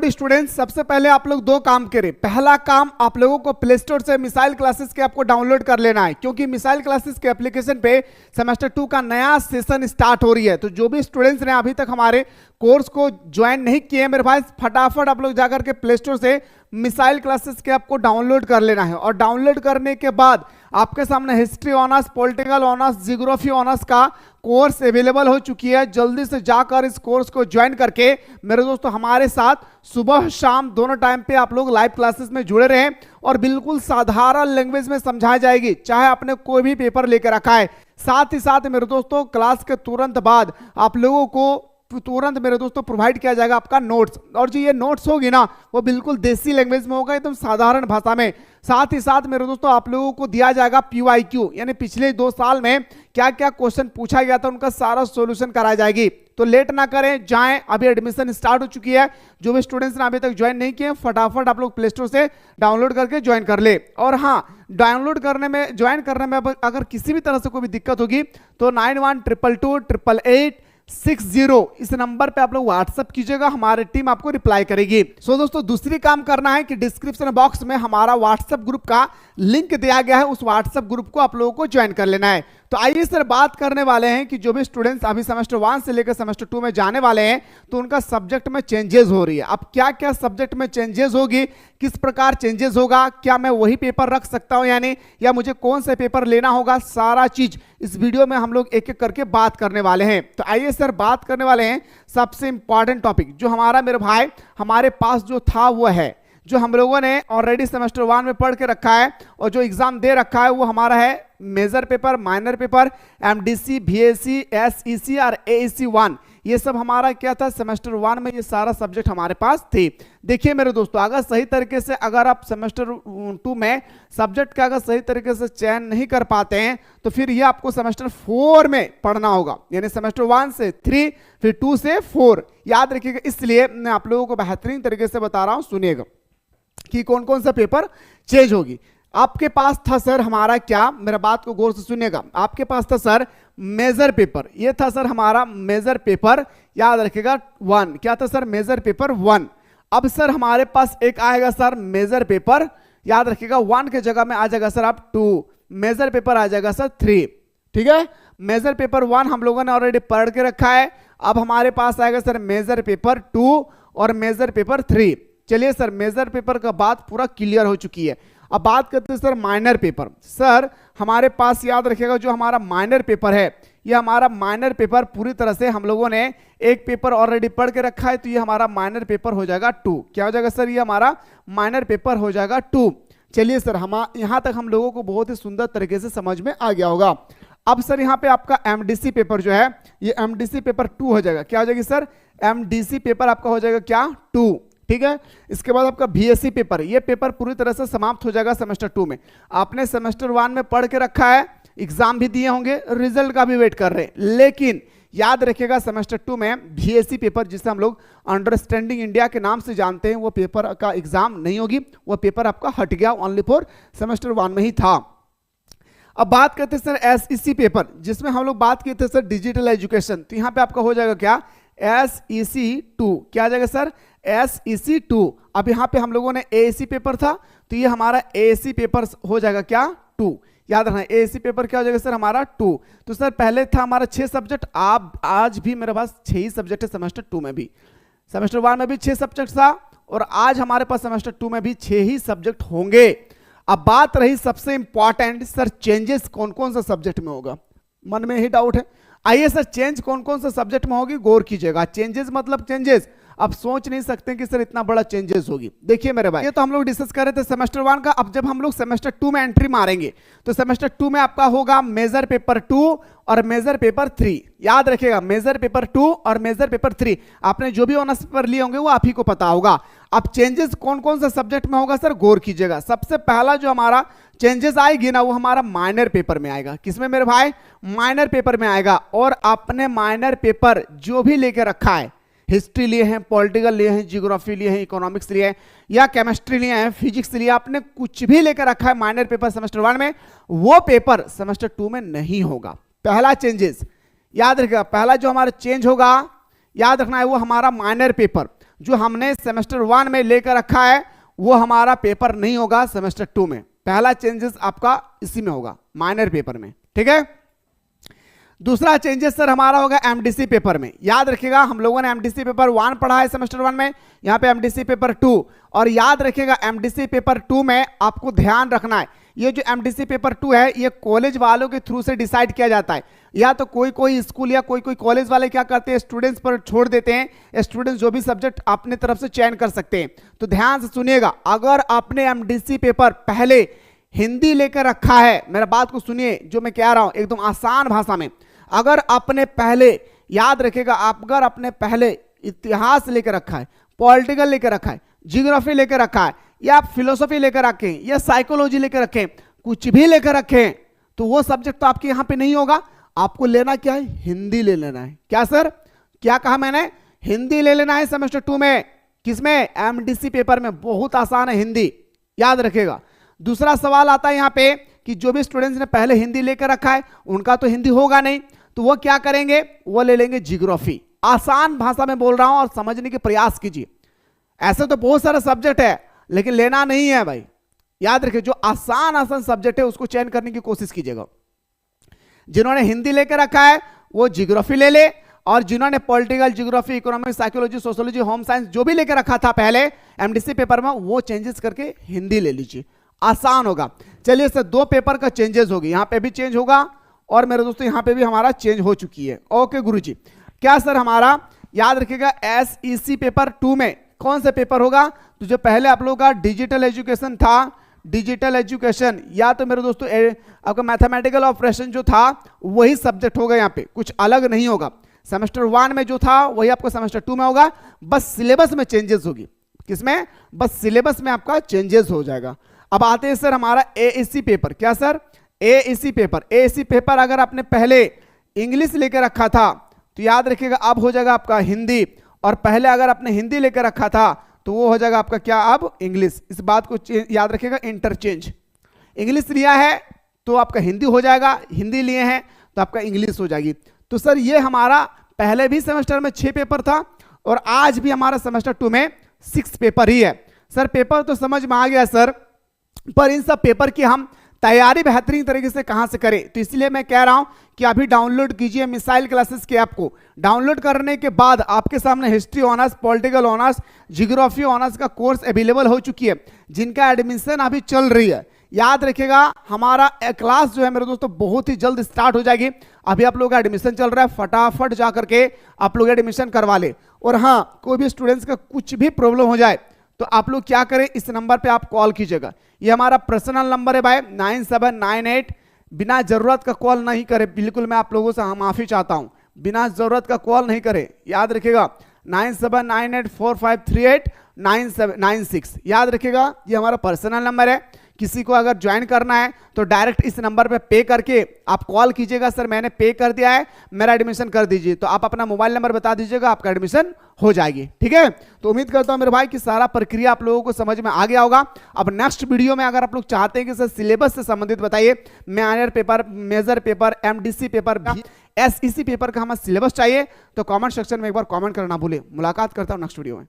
Good students, सबसे पहले आप लोग दो काम करें। पहला काम, आप लोगों को प्ले स्टोर से मिसाइल क्लासेस के आपको डाउनलोड कर लेना है, क्योंकि मिसाइल क्लासेस के एप्लीकेशन पे सेमेस्टर 2 का नया सेशन स्टार्ट हो रही है। तो जो भी स्टूडेंट्स ने अभी तक हमारे कोर्स को ज्वाइन नहीं किए मेरे भाई, फटाफट आप लोग जाकर के प्ले स्टोर से मिसाइल क्लासेस के आपको डाउनलोड कर लेना है। और डाउनलोड करने के बाद आपके सामने history honours, political honours, geography honours का कोर्स अवेलेबल हो चुकी है। जल्दी से जाकर इस कोर्स को ज्वाइन करके मेरे दोस्तों हमारे साथ सुबह शाम दोनों टाइम पे आप लोग लाइव क्लासेस में जुड़े रहें और बिल्कुल साधारण लैंग्वेज में समझाई जाएगी, चाहे आपने कोई भी पेपर लेकर रखा है। साथ ही साथ मेरे दोस्तों क्लास के तुरंत बाद आप लोगों को तुरंत मेरे दोस्तों प्रोवाइड किया जाएगा आपका नोट्स, और जो ये नोट्स होगी ना वो बिल्कुल देसी लैंग्वेज में होगा, एकदम साधारण भाषा में। साथ ही साथ मेरे दोस्तों आप लोगों को दिया जाएगा PYQ, यानी पिछले 2 साल में क्या क्या क्वेश्चन पूछा गया था उनका सारा सॉल्यूशन कराई जाएगी। तो लेट ना करें, जाएं, अभी एडमिशन स्टार्ट हो चुकी है। जो भी स्टूडेंट्स ने अभी तक ज्वाइन नहीं किए फटाफट आप लोग प्ले स्टोर से डाउनलोड करके ज्वाइन कर ले। और हाँ, डाउनलोड करने में, ज्वाइन करने में अगर किसी भी तरह से कोई भी दिक्कत होगी तो 9122228860 इस नंबर पे आप लोग व्हाट्सएप कीजिएगा, हमारी टीम आपको रिप्लाई करेगी। सो दोस्तों दूसरी काम करना है कि डिस्क्रिप्शन बॉक्स में हमारा व्हाट्सएप ग्रुप का लिंक दिया गया है, उस व्हाट्सएप ग्रुप को आप लोगों को ज्वाइन कर लेना है। तो आइए सर बात करने वाले हैं कि जो भी स्टूडेंट्स अभी सेमेस्टर 1 से लेकर सेमेस्टर 2 में जाने वाले हैं तो उनका सब्जेक्ट में चेंजेस हो रही है। अब क्या क्या सब्जेक्ट में चेंजेस होगी, किस प्रकार चेंजेस होगा, क्या मैं वही पेपर रख सकता हूं यानी, या मुझे कौन सा पेपर लेना होगा, सारा चीज इस वीडियो में हम लोग एक एक करके बात करने वाले हैं। तो आइए सर बात करने वाले हैं सबसे इंपॉर्टेंट टॉपिक जो हमारा मेरे भाई हमारे पास जो था वो है, जो हम लोगों ने ऑलरेडी सेमेस्टर 1 में पढ़ के रखा है और जो एग्जाम दे रखा है वो हमारा है major paper, minor paper, MDC, VAC, SEC और AEC 1। ये सब हमारा क्या था सेमेस्टर 1 में, ये सारा सब्जेक्ट हमारे पास थे। देखिए मेरे दोस्तों, अगर सही तरीके से अगर आप सेमेस्टर 2 में सब्जेक्ट का अगर सही तरीके से चयन नहीं कर पाते हैं तो फिर ये आपको सेमेस्टर 4 में पढ़ना होगा, यानी सेमेस्टर 1 से 3 फिर 2 से 4 याद रखिएगा। इसलिए मैं आप लोगों को बेहतरीन तरीके से बता रहा हूं, सुनिएगा कि कौन कौन सा पेपर चेंज होगी। आपके पास था सर हमारा क्या, मेरा बात को गौर से सुनिएगा, आपके पास था सर मेजर पेपर, ये था सर हमारा मेजर पेपर, याद रखिएगा 1, क्या था सर मेजर पेपर 1। अब सर हमारे पास एक आएगा सर मेजर पेपर, याद रखिएगा 1 के जगह में आ जाएगा सर आप 2, मेजर पेपर आ जाएगा सर 3, ठीक है। मेजर पेपर 1 हम लोगों ने ऑलरेडी पढ़ के रखा है। अब हमारे पास आएगा सर मेजर पेपर 2 और मेजर पेपर 3। चलिए सर मेजर पेपर का बात पूरा क्लियर हो चुकी है। अब बात करते हैं सर माइनर पेपर। सर हमारे पास याद रखिएगा जो हमारा माइनर पेपर है, ये हमारा माइनर पेपर पूरी तरह से हम लोगों ने एक पेपर ऑलरेडी पढ़ के रखा है, तो ये हमारा माइनर पेपर हो जाएगा 2। क्या हो जाएगा सर, ये हमारा माइनर पेपर हो जाएगा 2। चलिए सर हम यहां तक हम लोगों को बहुत ही सुंदर तरीके से समझ में आ गया होगा। अब सर यहाँ पे आपका MDC पेपर जो है ये MDC पेपर 2 हो जाएगा। क्या हो जाएगी सर, MDC पेपर आपका हो जाएगा क्या 2, ठीक है। इसके बाद आपका VAC पेपर, ये पेपर पूरी तरह से समाप्त हो जाएगा सेमेस्टर 2 में। आपने सेमेस्टर 1 में पढ़ के रखा है, एग्जाम भी दिए होंगे, रिजल्ट का भी वेट कर रहे हैं, लेकिन याद रखिएगा सेमेस्टर 2 में VAC पेपर जिसे हम लोग अंडरस्टैंडिंग इंडिया के नाम से जानते हैं, वो पेपर का एग्जाम नहीं होगी, वो पेपर आपका हट गया, ओनली फॉर सेमेस्टर 1 में ही था। अब बात करते हैं सर SEC पेपर, जिसमें हम लोग बात किए थे सर डिजिटल एजुकेशन, तो यहाँ पे आपका हो जाएगा क्या SEC 2। क्या आ जाएगा सर SEC 2। अब यहाँ पे हम लोगों ने AAC पेपर था, तो ये हमारा AAC पेपर हो जाएगा क्या 2। याद रखना AAC पेपर क्या हो जाएगा सर हमारा 2। तो सर पहले था हमारा 6 सब्जेक्ट, आप आज भी मेरे पास 6 ही सब्जेक्ट है सेमेस्टर 2 में भी, सेमेस्टर 1 में भी 6 सब्जेक्ट था और आज हमारे पास सेमेस्टर 2 में भी 6 ही सब्जेक्ट होंगे। अब बात रही सबसे इंपॉर्टेंट, सर चेंजेस कौन कौन सा सब्जेक्ट में होगा, मन में ही डाउट है। आइए सर चेंज कौन कौन सा सब्जेक्ट में होगी, गौर कीजिएगा। चेंजेस मतलब चेंजेस आप सोच नहीं सकते कि सर इतना बड़ा चेंजेस होगी। देखिए मेरे भाई, ये तो हम लोग डिस्कस कर रहे थे सेमेस्टर 1 का। अब जब हम लोग सेमेस्टर 2 में एंट्री मारेंगे तो सेमेस्टर 2 में आपका होगा मेजर पेपर 2 और मेजर पेपर 3। याद रखिएगा मेजर पेपर 2 और मेजर पेपर 3, आपने जो भी ऑनर्स पेपर लिए होंगे वो आप ही को पता होगा। अब चेंजेस कौन कौन सा सब्जेक्ट में होगा सर, गौर कीजिएगा। सबसे पहला जो हमारा चेंजेस आएगी ना वो हमारा माइनर पेपर में आएगा। किसमें मेरे भाई, माइनर पेपर में आएगा। और आपने माइनर पेपर जो भी लेके रखा है, हिस्ट्री लिए हैं, पॉलिटिकल लिए हैं, जियोग्राफी लिए हैं, इकोनॉमिक्स लिए हैं या केमिस्ट्री लिए हैं, फिजिक्स लिए, आपने कुछ भी लेकर रखा है माइनर पेपर सेमेस्टर 1 में, वो पेपर सेमेस्टर 2 में नहीं होगा। पहला चेंजेस याद रखिएगा, पहला जो हमारा चेंज होगा याद रखना है वो हमारा माइनर पेपर। जो हमने सेमेस्टर 1 में लेकर रखा है वो हमारा पेपर नहीं होगा सेमेस्टर 2 में। पहला चेंजेस आपका इसी में होगा, माइनर पेपर में, ठीक है। दूसरा चेंजेस सर हमारा होगा एमडीसी पेपर में। याद रखिएगा हम लोगों ने एमडीसी पेपर 1 पढ़ा है सेमेस्टर 1 में, यहाँ पे एमडीसी पेपर 2, और याद रखिएगा एमडीसी पेपर 2 में आपको ध्यान रखना है, ये जो एमडीसी पेपर 2 है ये कॉलेज वालों के थ्रू से डिसाइड किया जाता है। या तो कोई कोई स्कूल या कोई कोई कॉलेज वाले क्या करते हैं, स्टूडेंट्स पर छोड़ देते हैं, स्टूडेंट्स जो भी सब्जेक्ट अपने तरफ से चयन कर सकते हैं। तो ध्यान से सुनिएगा, अगर आपने एमडीसी पेपर पहले हिंदी लेकर रखा है, मेरा बात को सुनिए जो मैं कह रहा हूं एकदम आसान भाषा में, अगर आपने पहले, याद रखिएगा, अगर आपने पहले इतिहास लेकर रखा है, पॉलिटिकल लेकर रखा है, जियोग्राफी लेकर रखा है, या आप फिलोसफी लेकर रखे हैं, या साइकोलॉजी लेकर रखे हैं, कुछ भी लेकर रखे हैं, तो वो सब्जेक्ट तो आपके यहां पे नहीं होगा। आपको लेना क्या है, हिंदी ले लेना है। क्या सर, क्या कहा मैंने, हिंदी ले लेना है सेमेस्टर 2 में। किसमें, एमडीसी पेपर में। बहुत आसान है हिंदी, याद रखिएगा। दूसरा सवाल आता है यहाँ पे कि जो भी स्टूडेंट्स ने पहले हिंदी लेकर रखा है उनका तो हिंदी होगा नहीं, तो वो क्या करेंगे, वो ले लेंगे जियोग्राफी। आसान भाषा में बोल रहा हूं और समझने के प्रयास कीजिए। ऐसे तो बहुत सारे सब्जेक्ट है लेकिन लेना नहीं है भाई, याद रखिए जो आसान आसान सब्जेक्ट है उसको चयन करने की कोशिश कीजिएगा। जिन्होंने हिंदी लेकर रखा है वो जियोग्राफी ले ले, और जिन्होंने political, geography, economics, psychology, sociology, home science जो भी लेकर रखा था पहले एमडीसी पेपर में, वो चेंजेस करके हिंदी ले लीजिए, आसान होगा। चलिए सर, 2 पेपर का चेंजेस होगी, यहां पे भी चेंज होगा और मेरे दोस्तों यहां पे भी हमारा चेंज हो चुकी है। ओके गुरुजी, क्या सर हमारा, याद रखिएगा एसईसी पेपर 2 में कौन सा पेपर होगा, तो जो पहले आप लोगों का डिजिटल एजुकेशन था, डिजिटल एजुकेशन, या तो मेरे दोस्तों आपका मैथमेटिकल ऑपरेशन जो था वही सब्जेक्ट होगा, यहाँ पे कुछ अलग नहीं होगा। सेमेस्टर 1 में जो था वही आपको सेमेस्टर 2 में होगा, बस सिलेबस में चेंजेस होगी। किसमें, बस सिलेबस में आपका चेंजेस हो जाएगा। अब आते हैं सर हमारा एएससी पेपर। क्या sir, ASC paper. ASC paper अगर आपने पहले इंग्लिश लेकर रखा था तो याद रखिएगा अब हो जाएगा आपका हिंदी, और पहले अगर आपने हिंदी लेकर रखा था तो वो हो जाएगा आपका क्या, अब इंग्लिश। इस बात को याद रखिएगा, इंटरचेंज। इंग्लिश लिया है तो आपका हिंदी हो जाएगा, हिंदी लिए हैं तो आपका इंग्लिश हो जाएगी। तो सर ये हमारा पहले भी सेमेस्टर में 6 पेपर था और आज भी हमारा सेमेस्टर 2 में 6 पेपर ही है। सर पेपर तो समझ में आ गया सर, पर इन सब पेपर की हम तैयारी बेहतरीन तरीके से कहां से करें, तो इसलिए मैं कह रहा हूं कि अभी डाउनलोड कीजिए मिसाइल क्लासेस के ऐप को। डाउनलोड करने के बाद आपके सामने history honours, political honours, geography honours का कोर्स अवेलेबल हो चुकी है, जिनका एडमिशन अभी चल रही है। याद रखिएगा हमारा क्लास जो है मेरे दोस्तों बहुत ही जल्द स्टार्ट हो जाएगी। अभी आप लोगों का एडमिशन चल रहा है, फटाफट जा करके आप लोग एडमिशन करवा ले। और हाँ, कोई भी स्टूडेंट्स का कुछ भी प्रॉब्लम हो जाए तो आप लोग क्या करें, इस नंबर पे आप कॉल कीजिएगा। ये हमारा पर्सनल नंबर है भाई, 9798। बिना जरूरत का कॉल नहीं करें, बिल्कुल मैं आप लोगों से माफी चाहता हूं, बिना जरूरत का कॉल नहीं करें। याद रखिएगा 979845389796, याद रखिएगा ये हमारा पर्सनल नंबर है। किसी को अगर ज्वाइन करना है तो डायरेक्ट इस नंबर पे पे करके आप कॉल कीजिएगा, सर मैंने पे कर दिया है, मेरा एडमिशन कर दीजिए। तो आप अपना मोबाइल नंबर बता दीजिएगा, आपका एडमिशन हो जाएगी। ठीक है, तो उम्मीद करता हूं मेरे भाई कि सारा प्रक्रिया आप लोगों को समझ में आ गया होगा। अब नेक्स्ट वीडियो में अगर आप लोग चाहते हैं कि सर सिलेबस से संबंधित बताइए, minor paper, major paper, MDC paper, SEC paper का हमें सिलेबस चाहिए, तो कमेंट सेक्शन में एक बार कमेंट करना भूले। मुलाकात करता हूं नेक्स्ट वीडियो में।